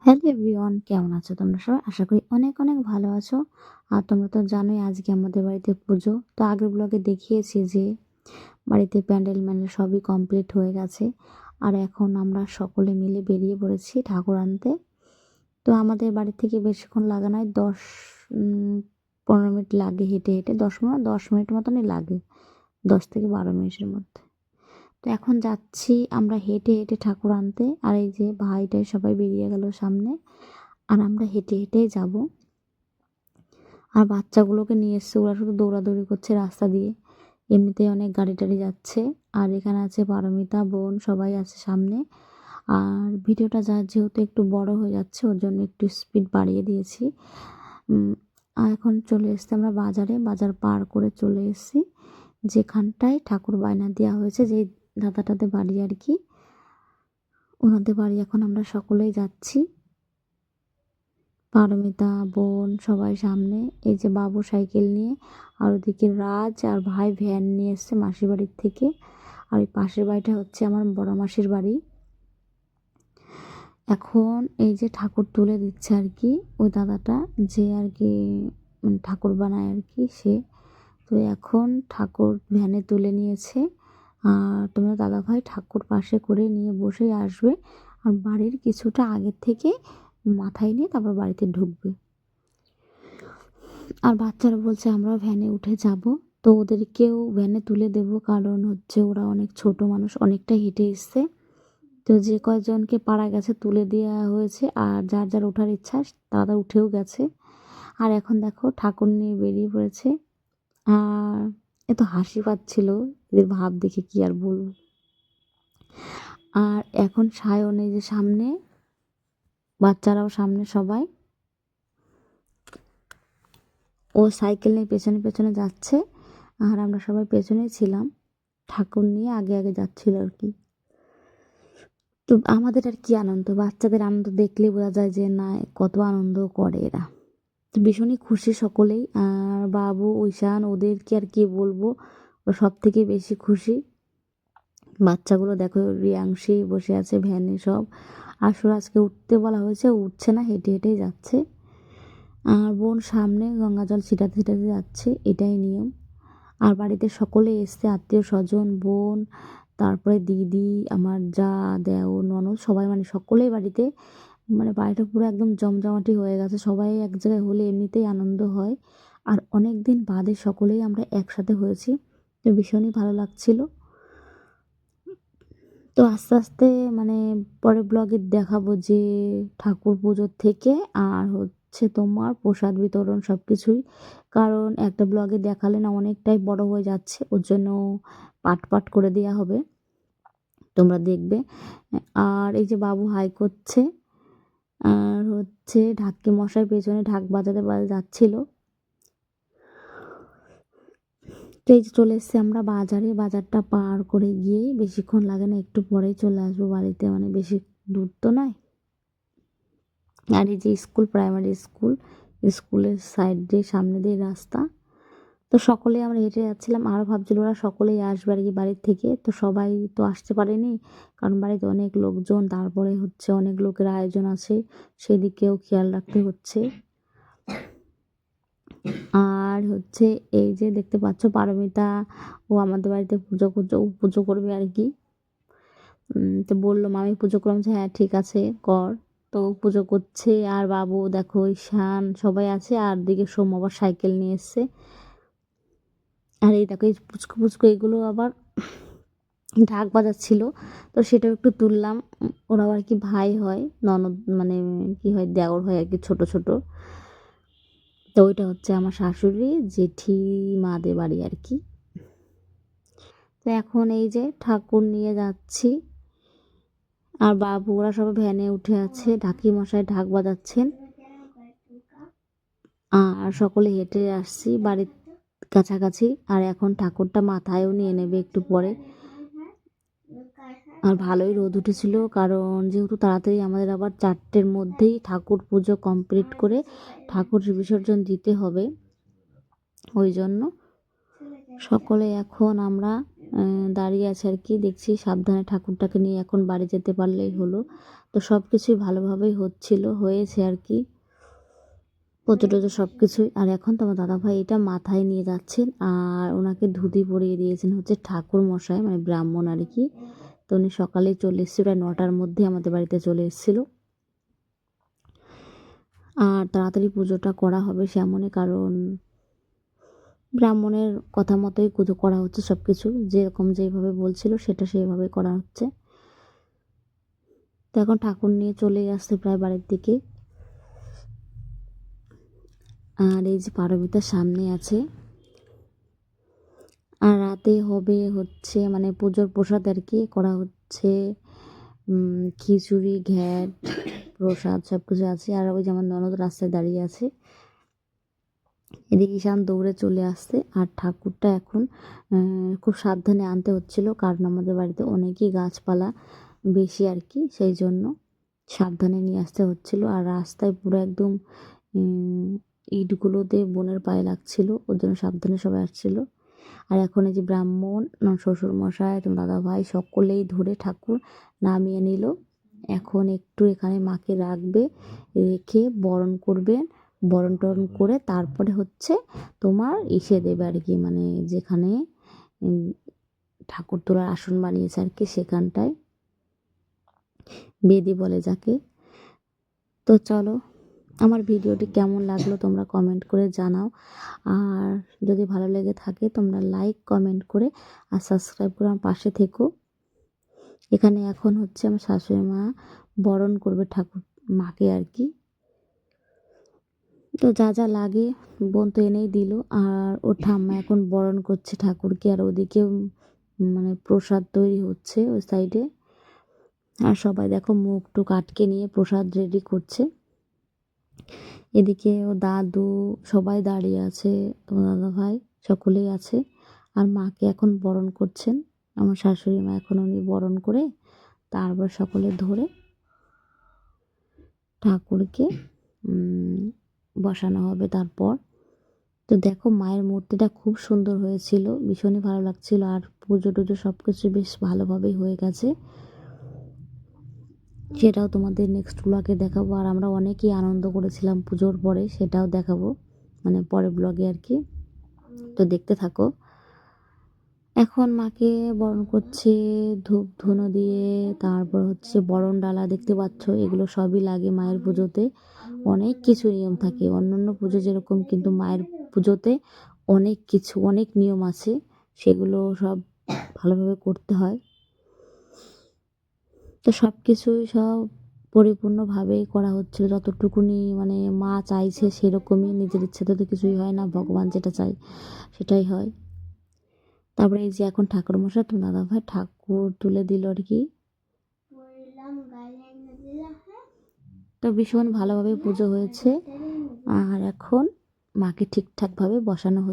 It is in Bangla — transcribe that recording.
হ্যালো এভরিওয়ান, কেমন আছো তোমরা সবাই? আশা করি অনেক অনেক ভালো আছো। আর তোমরা তো জানোই আজকে আমাদের বাড়িতে পুজো। তো আগের ব্লগে দেখিয়েছি যে বাড়িতে প্যান্ডেল ম্যান্ডেল সবই কমপ্লিট হয়ে গেছে। আর এখন আমরা সকলে মিলে বেরিয়ে পড়েছি ঠাকুর আনতে। তো আমাদের বাড়ি থেকে বেশিক্ষণ লাগে নয়, 10-15 মিনিট লাগে হেঁটে হেঁটে, 10 মিনিট মতনই লাগে, 10 থেকে 12 মিনিটের মধ্যে। তো এখন যাচ্ছি আমরা হেঁটে হেঁটে ঠাকুর আনতে। আর এই যে ভাইটাই সবাই বেরিয়ে গেল সামনে, আর আমরা হেঁটে হেঁটেই যাব। আর বাচ্চাগুলোকে নিয়ে এসছে, ওরা শুধু দৌড়াদৌড়ি করছে রাস্তা দিয়ে। এমনিতেই অনেক গাড়ি টাড়ি যাচ্ছে। আর এখানে আছে পারমিতা, বোন, সবাই আছে সামনে। আর ভিডিওটা যেহেতু একটু বড় হয়ে যাচ্ছে, ওর জন্য একটু স্পিড বাড়িয়ে দিয়েছি। আর এখন চলে এসছি আমরা বাজারে, বাজার পার করে চলে এসেছি যেখানটায় ঠাকুর বায়না দেওয়া হয়েছে, যে দাদাটাদের বাড়ি আর কি, ওনাদের বাড়ি। এখন আমরা সকলেই যাচ্ছি, পারমিতা, বোন, সবাই সামনে। এই যে বাবু সাইকেল নিয়ে, আর ওদিকে রাজ আর ভাই ভ্যান নিয়ে এসছে মাসির বাড়ির থেকে। আর ওই পাশের বাড়িটা হচ্ছে আমার বড় মাসির বাড়ি। এখন এই যে ঠাকুর তুলে দিচ্ছে আর কি ওই দাদাটা, যে আর কি ঠাকুর বানায় আর কি সে। তো এখন ঠাকুর ভ্যানে তুলে নিয়েছে। আর তোমরা দাদাভাই ঠাকুর পাশে করে নিয়ে বসেই আসবে। আর বাড়ির কিছুটা আগের থেকে মাথায় নিয়ে তারপর বাড়িতে ঢুকবে। আর বাচ্চারা বলছে আমরা ভ্যানে উঠে যাব। তো ওদেরকেও ভ্যানে তুলে দেব, কারণ হচ্ছে ওরা অনেক ছোট মানুষ, অনেকটা হেঁটে এসছে। তো যে কয়জনকে পাড়া গেছে তুলে দেওয়া হয়েছে, আর যার যার ওঠার ইচ্ছা তারা উঠেও গেছে। আর এখন দেখো ঠাকুর নিয়ে বেরিয়ে পড়েছে। আর এত হাসি পাচ্ছিল এদের ভাব দেখে, কি আর বলবো। আর এখন সায়ন এই যে সামনে, বাচ্চারাও সামনে সবাই, ও সাইকেল নিয়ে পেছনে পেছনে যাচ্ছে। আর আমরা সবাই পেছনেই ছিলাম, ঠাকুর নিয়ে আগে আগে যাচ্ছিল আর কি। তো আমাদের আর কি আনন্দ, বাচ্চাদের আনন্দ দেখলেই বোঝা যায় যে না, কত আনন্দ করে এরা। তো ভীষণই খুশি সকলেই। আর বাবু, ঐশান, ওদেরকে আর কি বলবো, ওরা সব থেকে বেশি খুশি। বাচ্চাগুলো দেখো, রিয়াংশি বসে আছে ভ্যানে সব। আর সুরাজকে উঠতে বলা হয়েছে, উঠছে না, হেঁটে হেঁটেই যাচ্ছে। আর বোন সামনে গঙ্গা জল ছিটাতে ছিটাতে যাচ্ছে, এটাই নিয়ম। আর বাড়িতে সকলে এসছে, আত্মীয় স্বজন, বোন, তারপরে দিদি, আমার যা, দেওর, ননদ, সবাই মানে সকলেই বাড়িতে। মানে বাড়িটা পুরো একদম জমজমাটি হয়ে গেছে। সবাই এক জায়গায় হলে এমনিতেই আনন্দ হয়। আর অনেক দিন বাদে সকলেই আমরা একসাথে হয়েছি, তো ভীষণই ভালো লাগছিল। তো আস্তে আস্তে মানে পরে ব্লগে দেখাবো যে ঠাকুর পুজোর থেকে আর হচ্ছে তোমার প্রসাদ বিতরণ সব কিছুই। কারণ একটা ব্লগে দেখালে না অনেকটাই বড় হয়ে যাচ্ছে, ওর জন্য পাট পাট করে দেওয়া হবে, তোমরা দেখবে। আর এই যে বাবু হাই করছে, আর হচ্ছে ঢাকি মশাই পেছনে ঢাক বাজাতে বাজাতে যাচ্ছিল। তো এই যে চলে এসেছি আমরা বাজারে, বাজারটা পার করে গিয়েই বেশিক্ষণ লাগে না, একটু পরেই চলে আসবো বাড়িতে, মানে বেশি দূর তো নয়। আর এই যে স্কুল, প্রাইমারি স্কুল, স্কুলের সাইড দিয়ে সামনে দিয়ে রাস্তা। তো সকলেই আমরা হেঁটে যাচ্ছিলাম, আরও ভাবছিল ওরা সকলেই আসবে আর কি বাড়ির থেকে। তো সবাই তো আসতে পারেনি, কারণ বাড়িতে অনেক লোকজন, তারপরে হচ্ছে অনেক লোকের আয়োজন আছে, সেদিকেও খেয়াল রাখতে হচ্ছে। আর হচ্ছে এই যে দেখতে পাচ্ছ পারমিতা, ও আমাদের বাড়িতে পুজো করছে, ও পুজো করবে আর কি। তো বললো মামি পুজো করলাম, যে হ্যাঁ ঠিক আছে কর। তো পুজো করছে। আর বাবু দেখো, ঈশান, সবাই আছে। আর দিকে সোম আবার সাইকেল নিয়ে এসছে। আর এই দেখো, এই পুচকু পুচকু এগুলো আবার ঢাক বাজাচ্ছিল, তো সেটাও একটু তুললাম। ওরা আর কি ভাই হয়, ননদ মানে কি হয়, দেওর হয় আর কি, ছোট ছোট। তো ওইটা হচ্ছে আমার শাশুড়ি জেঠিমাদের বাড়ি আর কি। তো এখন এই যে ঠাকুর নিয়ে যাচ্ছি। আর বাবু ওরা সবাই ভ্যানে উঠে আছে, ঢাকি মশাই ঢাক বাজাচ্ছেন। আর সকলে হেঁটে আসছি বাড়ির কাছাকাছি। আর এখন ঠাকুরটা মাথায়ও নিয়ে নেবে একটু পরে। আর ভালোই রোদ উঠেছিল, কারণ যেহেতু তাড়াতাড়ি আমাদের আবার 4টের মধ্যেই ঠাকুর পুজো কমপ্লিট করে ঠাকুর বিসর্জন দিতে হবে, ওই জন্য সকলে এখন আমরা দাঁড়িয়ে আছে আর কি। দেখছি সাবধানে ঠাকুরটাকে নিয়ে এখন বাড়ি যেতে পারলেই হলো। তো সব কিছুই ভালোভাবেই হয়েছে আর কি, পুজো টুজো সব কিছুই। আর এখন তো আমার দাদাভাই এটা মাথায় নিয়ে যাচ্ছেন, আর ওনাকে ধুতি পরিয়ে দিয়েছেন হচ্ছে ঠাকুর মশাই, মানে ব্রাহ্মণ আর কি। তো উনি সকালেই চলে এসেছিল, প্রায় 9টার মধ্যে আমাদের বাড়িতে চলে এসেছিল। আর তাড়াতাড়ি পুজোটা করা হবে সেমনই, কারণ ব্রাহ্মণের কথা মতোই পুজো করা হচ্ছে, সব কিছু যেরকম যেভাবে বলছিল সেটা সেইভাবে করা হচ্ছে। তো এখন ঠাকুর নিয়ে চলে আসছে প্রায় বাড়ির দিকে। আর এই যে পারমিতার সামনে আছে। আর রাতে হবে হচ্ছে মানে পুজোর প্রসাদ আর কি করা হচ্ছে, খিচুড়ি, ঘ্যাট, প্রসাদ সব কিছু আছে। আর ওই যে আমার ননদ রাস্তায় দাঁড়িয়ে আছে, এদিকে ঈশান দৌড়ে চলে আসছে। আর ঠাকুরটা এখন খুব সাবধানে আনতে হচ্ছিল, কারণ আমাদের বাড়িতে অনেকই গাছপালা বেশি আর কি, সেই জন্য সাবধানে নিয়ে আসতে হচ্ছিল। আর রাস্তায় পুরো একদম ইটগুলোতে বোনের পায়ে লাগছিল, ওর জন্য সাবধানে সবাই আসছিল। আর এখন এই যে ব্রাহ্মণ, শ্বশুরমশাই, তোমার দাদাভাই সকলেই ধরে ঠাকুর নামিয়ে নিল। এখন একটু এখানে মাকে রাখবে, রেখে বরণ করবে, বরণ টরণ করে তারপরে হচ্ছে তোমার দেবে আর কি, মানে যেখানে ঠাকুর তোলার আসন বানিয়েছে আর কি, সেখানটায় বেদি বলে যাকে। তো চলো, আমার ভিডিওটি কেমন লাগলো তোমরা কমেন্ট করে জানাও। আর যদি ভালো লেগে থাকে তোমরা লাইক কমেন্ট করে আর সাবস্ক্রাইব করে আমার পাশে থেকো। এখানে এখন হচ্ছে আমার শাশুড়ি মা বরণ করবে ঠাকুর মাকে আর কি। তো যা যা লাগে বোন তো এনেই দিল। আর ওর ঠাম্মা এখন বরণ করছে ঠাকুরকে, আর ওদিকে মানে প্রসাদ তৈরি হচ্ছে ওই সাইডে। আর সবাই দেখো মুখ টুক আটকে নিয়ে প্রসাদ রেডি করছে। এদিকে ও দাদু সবাই দাঁড়িয়ে আছে, তোমার দাদা ভাই সকলেই আছে। আর মাকে এখন বরণ করছেন আমার শাশুড়ি মা, এখন উনি বরণ করে তারপর সকলে ধরে ঠাকুরকে বসানো হবে তারপর। তো দেখো মায়ের মূর্তিটা খুব সুন্দর হয়েছিল, ভীষণই ভালো লাগছিল। আর পুজো টুজো সব কিছু বেশ ভালোভাবেই হয়ে গেছে, সেটাও তোমাদের নেক্সট ব্লগে দেখাবো। আর আমরা অনেকেই আনন্দ করেছিলাম পুজোর পরে, সেটাও দেখাবো মানে পরের ব্লগে আর কি। তো দেখতে থাকো। এখন মাকে বরণ করছে ধূপ ধুনো দিয়ে, তারপর হচ্ছে বরণ ডালা দেখতে পাচ্ছ, এগুলো সবই লাগে মায়ের পুজোতে। অনেক কিছু নিয়ম থাকে, অন্যান্য পুজো যেরকম, কিন্তু মায়ের পুজোতে অনেক কিছু, অনেক নিয়ম আছে, সেগুলো সব ভালোভাবে করতে হয়। তো সব কিছুই সব পরিপূর্ণভাবেই করা হচ্ছিল, যতটুকুনি মানে মা চাইছে সেরকমই। নিজের ইচ্ছেতে তো কিছুই হয় না, ভগবান যেটা চাই সেটাই হয়। তারপরে এই যে এখন ঠাকুরমশাই তো দাদাভাই ঠাকুর তুলে দিল আর কি। তো ভীষণ ভালোভাবে পুজো হয়েছে। আর এখন মাকে ঠিকঠাকভাবে বসানো হচ্ছে।